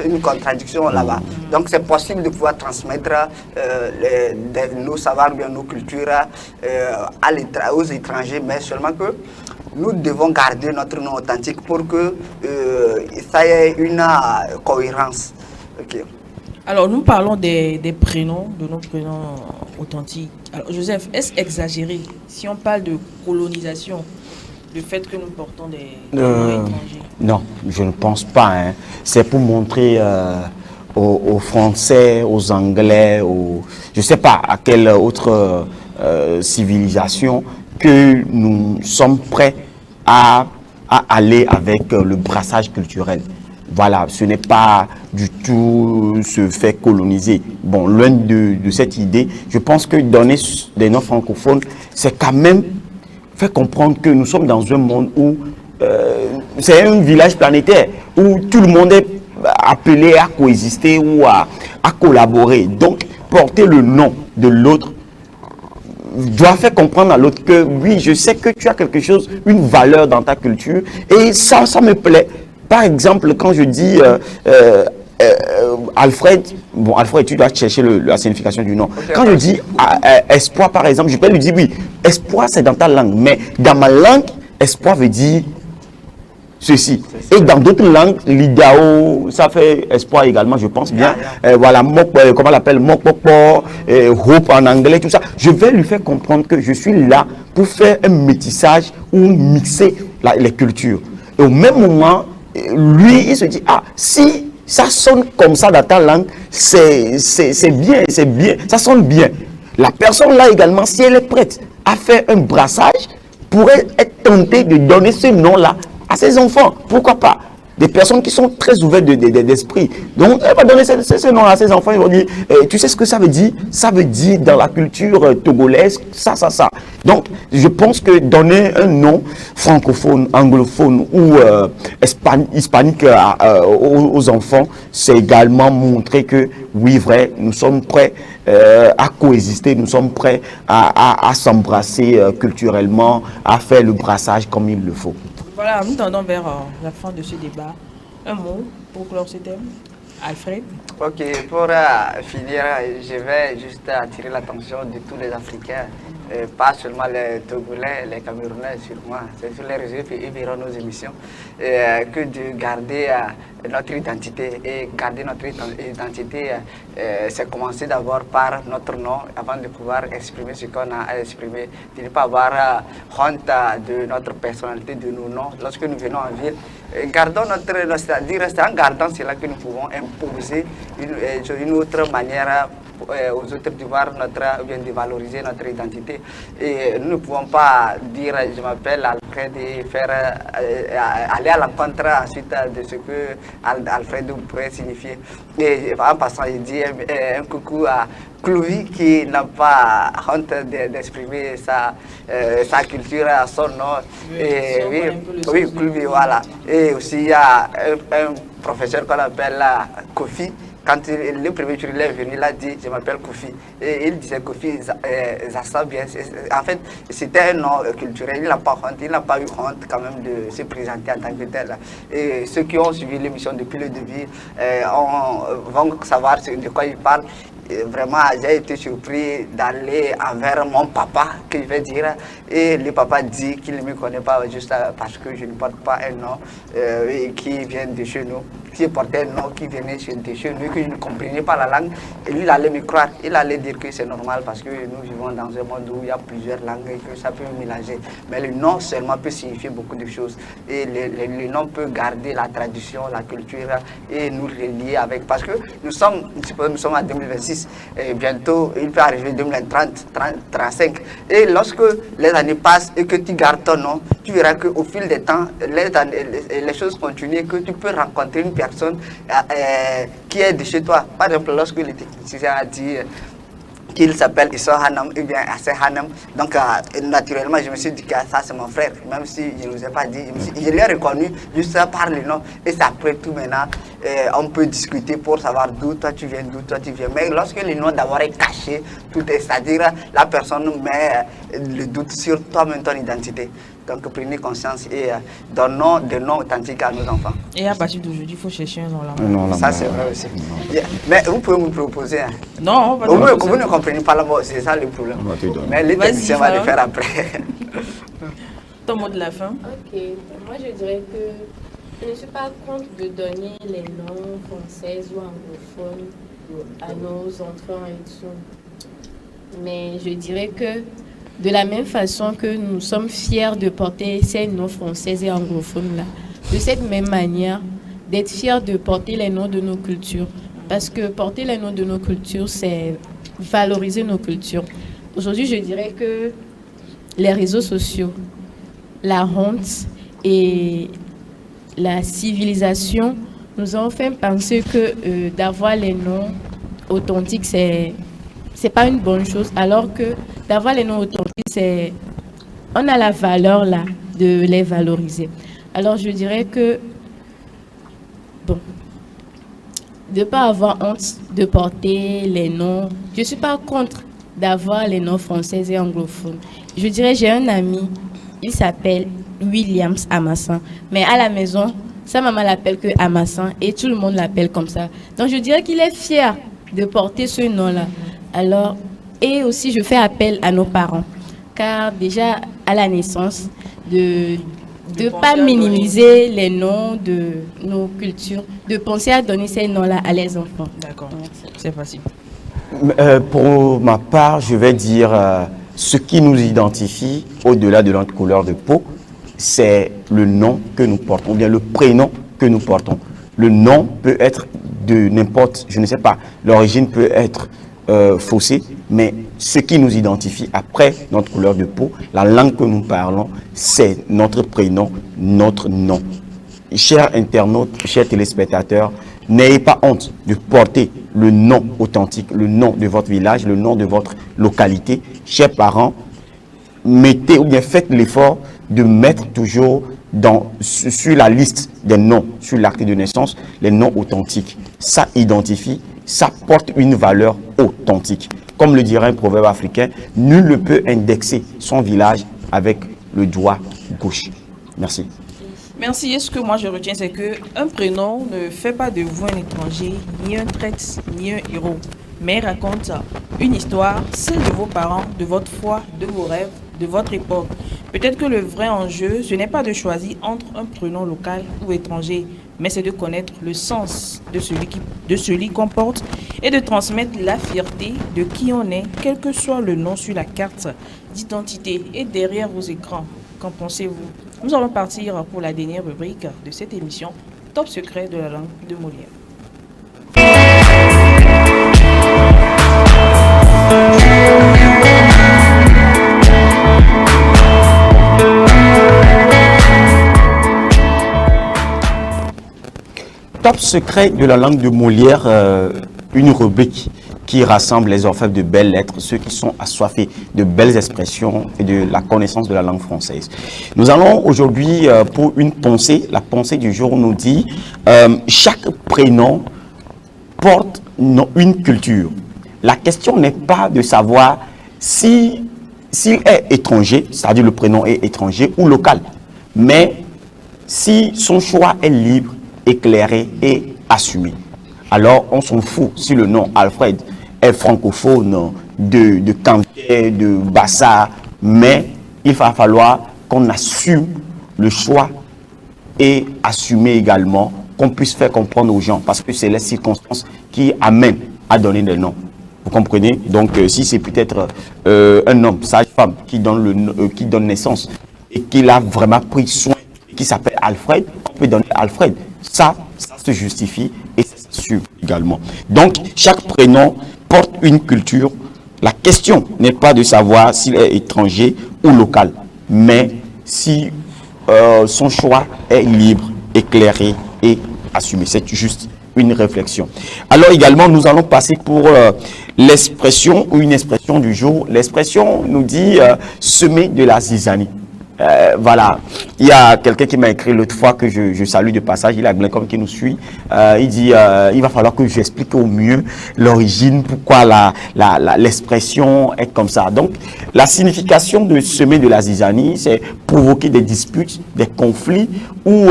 Speaker 2: une contradiction là-bas. Donc c'est possible de pouvoir transmettre nos savoirs, bien nos cultures aux étrangers, mais seulement que nous devons garder notre nom authentique pour que ça ait une cohérence. Okay.
Speaker 1: Alors nous parlons des prénoms, de nos prénoms authentiques. Alors Joseph, est-ce exagéré si on parle de colonisation? Le fait que nous portons des noms étrangers? Non,
Speaker 4: je ne pense pas. Hein. C'est pour montrer aux Français, aux Anglais, je ne sais pas à quelle autre civilisation que nous sommes prêts à aller avec le brassage culturel. Voilà, ce n'est pas du tout se fait coloniser. Bon, loin de cette idée, je pense que donner des noms francophones, c'est quand même fait comprendre que nous sommes dans un monde où c'est un village planétaire où tout le monde est appelé à coexister ou à collaborer. Donc, porter le nom de l'autre doit faire comprendre à l'autre que oui, je sais que tu as quelque chose, une valeur dans ta culture et ça me plaît. Par exemple, quand je dis Alfred, bon, Alfred, tu dois chercher la signification du nom. Okay, quand je dis espoir, par exemple, je peux lui dire oui, espoir, c'est dans ta langue, mais dans ma langue, espoir veut dire ceci. Et dans d'autres langues, l'idao, ça fait espoir également, je pense bien. Voilà, comment on l'appelle, mokpokpo, hope en anglais, tout ça. Je vais lui faire comprendre que je suis là pour faire un métissage ou mixer les cultures. Et au même moment, lui, il se dit, ah, si ça sonne comme ça dans ta langue, c'est bien, ça sonne bien. La personne là également, si elle est prête à faire un brassage, pourrait être tentée de donner ce nom-là à ses enfants. Pourquoi pas? Des personnes qui sont très ouvertes d'esprit. Donc, elle va donner ce nom à ses enfants. Ils vont dire, tu sais ce que ça veut dire? Ça veut dire dans la culture togolaise, ça. Donc, je pense que donner un nom francophone, anglophone ou hispanique aux enfants, c'est également montrer que, oui, vrai, nous sommes prêts à coexister, nous sommes prêts à s'embrasser culturellement, à faire le brassage comme il le faut.
Speaker 1: Voilà, nous tendons vers la fin de ce débat. Un mot pour clore ce thème, Alfred.
Speaker 2: Ok, pour finir, je vais juste attirer l'attention de tous les Africains, pas seulement les Togolais, les Camerounais, sûrement, c'est sur les réseaux qui verront nos émissions, que de garder notre identité. Et garder notre identité, c'est commencer d'abord par notre nom, avant de pouvoir exprimer ce qu'on a à exprimer, de ne pas avoir honte de notre personnalité, de nos noms. Lorsque nous venons en ville, gardons c'est-à-dire en gardant cela que nous pouvons imposer une autre manière aux autres de voir de valoriser notre identité. Et nous ne pouvons pas dire je m'appelle Alfred et faire aller à l'encontre ensuite de ce que Alfred pourrait signifier. Et en passant, il dit un coucou à Clouy qui n'a pas honte d'exprimer sa culture, son nom. Et oui, Clouy, voilà. Et aussi il y a un professeur qu'on appelle Kofi. Quand le premier jour il est venu, il a dit je m'appelle Kofi. Et il disait Kofi Zassa bien. En fait, c'était un nom culturel. Il n'a pas honte, il n'a pas eu honte quand même de se présenter en tant que tel. Et ceux qui ont suivi l'émission depuis le début vont savoir de quoi il parle. Vraiment, j'ai été surpris d'aller envers mon papa, que je vais dire. Et le papa dit qu'il ne me connaît pas juste parce que je ne porte pas un nom qui vient de chez nous. Si je portais un nom qui venait de chez nous, que je ne comprenais pas la langue, et lui, il allait me croire. Il allait dire que c'est normal parce que nous vivons dans un monde où il y a plusieurs langues et que ça peut mélanger. Mais le nom seulement peut signifier beaucoup de choses. Et le nom peut garder la tradition, la culture et nous relier avec. Parce que nous sommes en 2026. Et bientôt, il peut arriver 2030, 35. Et lorsque les années passent et que tu gardes ton nom, tu verras qu'au fil des temps, les choses continuent et que tu peux rencontrer une personne qui est de chez toi. Par exemple, lorsque le technicien a dit qu'il s'appelle Issa Hanam ou bien Assé Hanam. Donc, naturellement, je me suis dit que ça, c'est mon frère. Même si je ne vous ai pas dit, je l'ai reconnu juste par le nom. Et c'est après tout maintenant, on peut discuter pour savoir d'où toi tu viens, Mais lorsque le nom d'abord est caché, c'est-à-dire la personne met le doute sur toi-même, ton identité. Donc, prenez conscience et donnons des noms authentiques à nos enfants.
Speaker 1: Et à partir d'aujourd'hui, il faut chercher un nom là.
Speaker 4: Non,
Speaker 2: ça, c'est vrai aussi. Mais vous pouvez me proposer.
Speaker 1: Non,
Speaker 2: vous ne comprenez pas la mot, c'est ça le problème. Mais les techniciens vont le faire après.
Speaker 1: Ton mot de la fin?
Speaker 3: Ok, moi je dirais que je ne suis pas contre de donner les noms français ou anglophones à nos enfants et tout. Mais je dirais que de la même façon que nous sommes fiers de porter ces noms français et anglophones là, de cette même manière, d'être fiers de porter les noms de nos cultures. Parce que porter les noms de nos cultures, c'est valoriser nos cultures. Aujourd'hui, je dirais que les réseaux sociaux, la honte et la civilisation nous ont fait penser que d'avoir les noms authentiques, c'est pas une bonne chose, alors que d'avoir les noms authentiques, on a la valeur là de les valoriser. Alors je dirais que bon, de ne pas avoir honte de porter les noms. Je ne suis pas contre d'avoir les noms français et anglophones. Je dirais, j'ai un ami, il s'appelle Williams Amassan, mais à la maison, sa maman l'appelle que Amassan et tout le monde l'appelle comme ça. Donc je dirais qu'il est fier de porter ce nom-là. Alors, et aussi je fais appel à nos parents, car déjà à la naissance, de ne pas minimiser les noms de nos cultures, de penser à donner ces noms-là à les enfants.
Speaker 1: D'accord, c'est facile.
Speaker 4: Pour ma part, je vais dire ce qui nous identifie au-delà de notre couleur de peau, c'est le nom que nous portons, ou bien le prénom que nous portons. Le nom peut être de n'importe, je ne sais pas, l'origine peut être faussée, mais ce qui nous identifie après notre couleur de peau, la langue que nous parlons, c'est notre prénom, notre nom. Chers internautes, chers téléspectateurs, n'ayez pas honte de porter le nom authentique, le nom de votre village, le nom de votre localité. Chers parents, mettez ou bien faites l'effort de mettre toujours sur la liste des noms, sur l'acte de naissance, les noms authentiques. Ça identifie, ça porte une valeur authentique. Comme le dirait un proverbe africain, nul ne peut indexer son village avec le doigt gauche. Merci.
Speaker 1: Merci. Et ce que moi je retiens, c'est qu'un prénom ne fait pas de vous un étranger, ni un traître, ni un héros, mais raconte une histoire, celle de vos parents, de votre foi, de vos rêves, de votre époque. Peut-être que le vrai enjeu, ce n'est pas de choisir entre un prénom local ou étranger, mais c'est de connaître le sens de celui qu'on porte et de transmettre la fierté de qui on est, quel que soit le nom sur la carte d'identité et derrière vos écrans. Qu'en pensez-vous? Nous allons partir pour la dernière rubrique de cette émission, Top secret de la langue de Molière.
Speaker 4: Top secret de la langue de Molière, une rubrique qui rassemble les orfèvres de belles lettres, ceux qui sont assoiffés de belles expressions et de la connaissance de la langue française. Nous allons aujourd'hui pour une pensée, la pensée du jour nous dit chaque prénom porte une culture. La question n'est pas de savoir s'il est étranger, c'est-à-dire le prénom est étranger ou local, mais si son choix est libre, éclairé et assumé. Alors, on s'en fout si le nom Alfred est francophone, de Kanké, de Bassa, mais il va falloir qu'on assume le choix et assumer également qu'on puisse faire comprendre aux gens, parce que c'est les circonstances qui amènent à donner des noms. Vous comprenez? Donc, si c'est peut-être un homme, sage-femme, qui donne naissance et qu'il a vraiment pris soin, qui s'appelle Alfred, on peut donner Alfred. Ça se justifie et ça s'assume également. Donc, chaque prénom porte une culture. La question n'est pas de savoir s'il est étranger ou local, mais si son choix est libre, éclairé et assumé. C'est juste une réflexion. Alors également, nous allons passer pour l'expression ou une expression du jour. L'expression nous dit semer de la zizanie. Voilà, il y a quelqu'un qui m'a écrit l'autre fois que je salue de passage, il a Glenn qui nous suit, il dit il va falloir que j'explique au mieux l'origine, pourquoi l'expression est comme ça. Donc la signification de semer de la zizanie, c'est provoquer des disputes, des conflits ou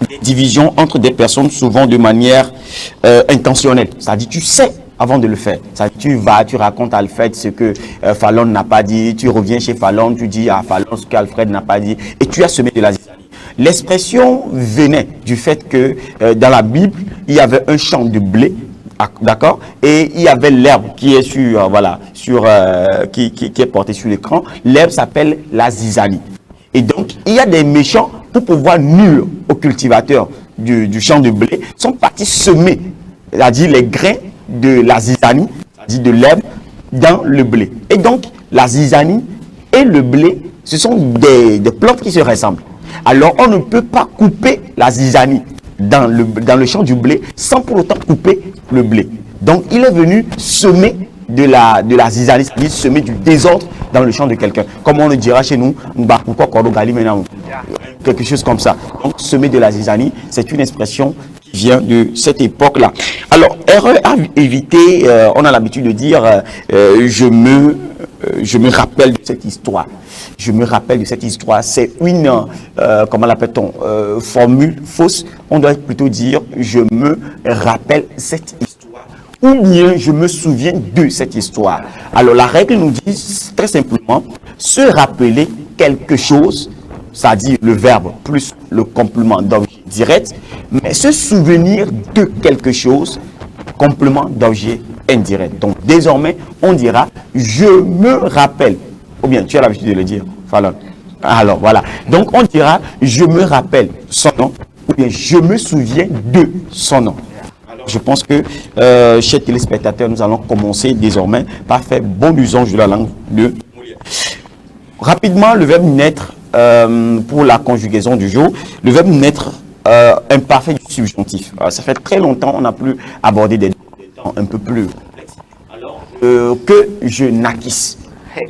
Speaker 4: des divisions entre des personnes, souvent de manière intentionnelle. C'est-à-dire tu sais avant de le faire. Ça, tu racontes à Alfred ce que Fallon n'a pas dit, tu reviens chez Fallon, tu dis à Fallon ce qu'Alfred n'a pas dit, et tu as semé de la zizanie. L'expression venait du fait que dans la Bible, il y avait un champ de blé, d'accord, et il y avait l'herbe qui est qui est portée sur l'écran. L'herbe s'appelle la zizanie. Et donc, il y a des méchants, pour pouvoir nuire aux cultivateurs du champ de blé, sont partis semer, c'est-à-dire les grains de la zizanie, c'est-à-dire de l'herbe, dans le blé. Et donc, la zizanie et le blé, ce sont des plantes qui se ressemblent. Alors, on ne peut pas couper la zizanie dans le champ du blé sans pour autant couper le blé. Donc, il est venu semer de la zizanie, c'est-à-dire semer du désordre dans le champ de quelqu'un. Comme on le dira chez nous, quelque chose comme ça. Donc, semer de la zizanie, c'est une expression vient de cette époque-là. Alors, erreur à éviter, on a l'habitude de dire je me rappelle de cette histoire. Je me rappelle de cette histoire. C'est une, comment l'appelle-t-on, formule fausse. On doit plutôt dire je me rappelle cette histoire. Ou bien je me souviens de cette histoire. Alors, la règle nous dit très simplement se rappeler quelque chose ça dit le verbe plus le complément d'objet direct, mais se souvenir de quelque chose, complément d'objet indirect. Donc désormais, on dira je me rappelle, ou bien tu as l'habitude de le dire, Fallon. Alors voilà, donc on dira je me rappelle son nom, ou bien je me souviens de son nom. Je pense que, chers téléspectateurs, nous allons commencer désormais par faire bon usage de la langue de Molière. Rapidement, le verbe naître, pour la conjugaison du jour, le verbe naître, imparfait du subjonctif. Ça fait très longtemps, on n'a plus abordé des temps un peu plus complexes. Alors, que je naquisse.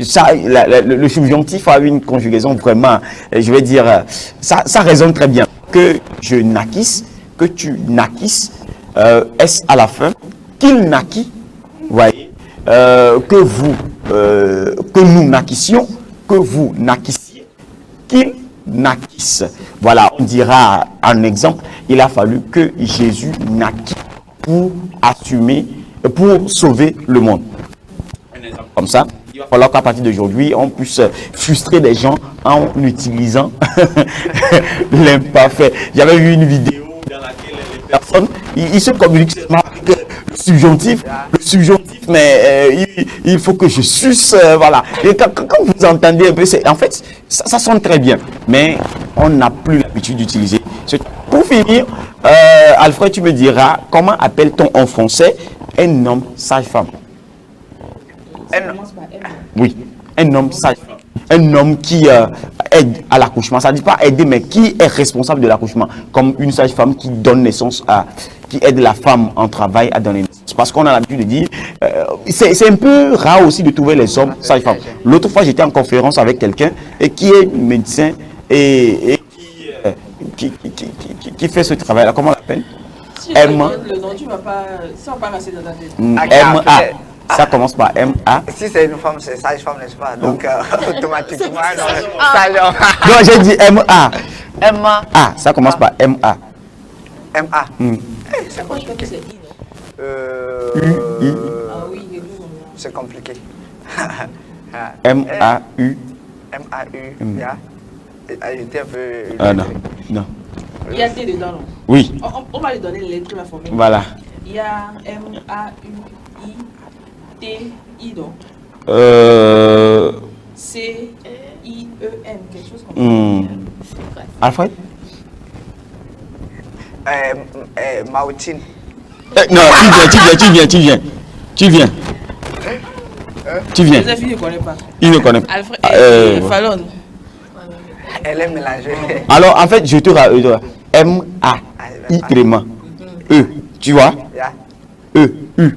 Speaker 4: Ça, le subjonctif a une conjugaison vraiment, je vais dire, ça résonne très bien. Que je naquisse, que tu naquisses, est à la fin, qu'il naquit, voyez, que nous naquissions, que vous naquissiez, qu'il naquisse. Voilà, on dira un exemple, il a fallu que Jésus naquisse pour assumer, pour sauver le monde. Un exemple comme ça. Il va falloir qu'à partir d'aujourd'hui, on puisse frustrer les gens en utilisant l'imparfait. J'avais vu une vidéo dans laquelle les personnes, ils se communiquent seulement avec le subjonctif, mais il faut que je suce, voilà. Et quand vous entendez un peu, en fait, ça sonne très bien, mais on n'a plus l'habitude d'utiliser. Pour finir, Alfred, tu me diras, comment appelle-t-on en français un homme sage-femme? Oui, un homme sage-femme. Un homme qui aide à l'accouchement. Ça ne dit pas aider, mais qui est responsable de l'accouchement. Comme une sage-femme qui donne naissance qui aide la femme en travail à donner naissance. Parce qu'on a l'habitude de dire, c'est un peu rare aussi de trouver les hommes sages-femmes. L'autre fois, j'étais en conférence avec quelqu'un qui est médecin et qui fait ce travail-là. Comment on l'appelle?
Speaker 1: Si je te donne le nom, tu vas pas, ça va pas rester dans ta tête.
Speaker 4: M-A. Ça commence par M-A.
Speaker 2: Si c'est une femme, c'est sage-femme, n'est-ce pas? Donc, automatiquement, sage-homme.
Speaker 4: Non, j'ai dit M-A.
Speaker 2: M-A.
Speaker 4: Ah, ça commence par M-A.
Speaker 2: M-A.
Speaker 1: C'est quoi, je crois que c'est I, non?
Speaker 4: U-I.
Speaker 1: Ah oui, il est lourd.
Speaker 2: C'est compliqué.
Speaker 4: M-A-U.
Speaker 2: M-A-U. Yeah. Ajouter un peu.
Speaker 4: Ah non, non.
Speaker 1: Il y a T dedans, non?
Speaker 4: Oui,
Speaker 1: On va lui donner les lettres, la formule.
Speaker 4: voilà.
Speaker 1: Il y a M-A-U-I-T-I, donc. C-I-E-N, quelque chose comme ça.
Speaker 4: Alfred?
Speaker 2: Mautine.
Speaker 4: Non, tu viens.
Speaker 1: Joseph, il ne connaît pas.
Speaker 4: Il ne connaît pas.
Speaker 1: Alfred, Fallon.
Speaker 2: Elle est mélangée.
Speaker 4: Alors, en fait, je te rappelle. M-A-I-Tréma. E. Tu vois?
Speaker 2: Yeah.
Speaker 4: E. U.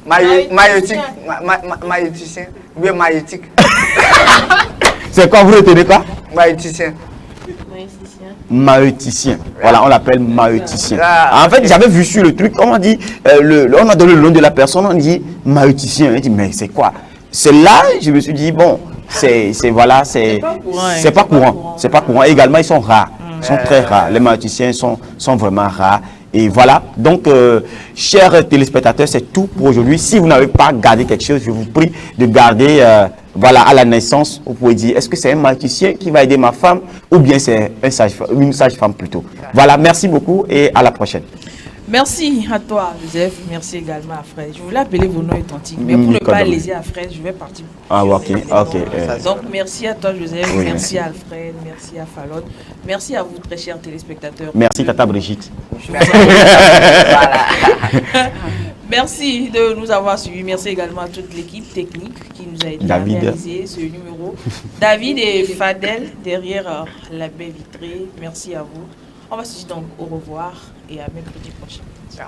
Speaker 2: Maïotique. Maïoticien. Ou bien maïotique.
Speaker 4: C'est quoi, vous retenez quoi?
Speaker 2: Maïoticien.
Speaker 4: Maïoticien. Voilà, on l'appelle maïoticien.
Speaker 2: Ah,
Speaker 4: En fait, j'avais vu sur le truc, on a dit, on a donné le nom de la personne, on dit maïoticien. On dit, mais c'est quoi? C'est là, je me suis dit, bon, c'est pas courant. C'est pas courant. Également, ils sont rares. Ils sont très rares. Les maïoticiens sont vraiment rares. Et voilà, donc, chers téléspectateurs, c'est tout pour aujourd'hui. Si vous n'avez pas gardé quelque chose, je vous prie de garder, voilà, à la naissance, vous pouvez dire, est-ce que c'est un maïoticien qui va aider ma femme ou bien c'est une sage-femme plutôt. Voilà, merci beaucoup et à la prochaine.
Speaker 1: Merci à toi, Joseph. Merci également à Fred. Je voulais appeler vos noms authentiques, mais pour ne pas léser à Fred, je vais partir.
Speaker 4: Ah, ok.
Speaker 1: Donc, merci à toi, Joseph.
Speaker 4: Oui,
Speaker 1: merci à Alfred. Merci à Fallon. Merci à vous, très chers téléspectateurs.
Speaker 4: Merci, Tata Brigitte.
Speaker 1: Merci de nous avoir suivis. Merci également à toute l'équipe technique qui nous a aidé à réaliser ce numéro. David et Fadel derrière la baie vitrée. Merci à vous. On va se dire donc au revoir et à mercredi prochain.
Speaker 2: Ciao.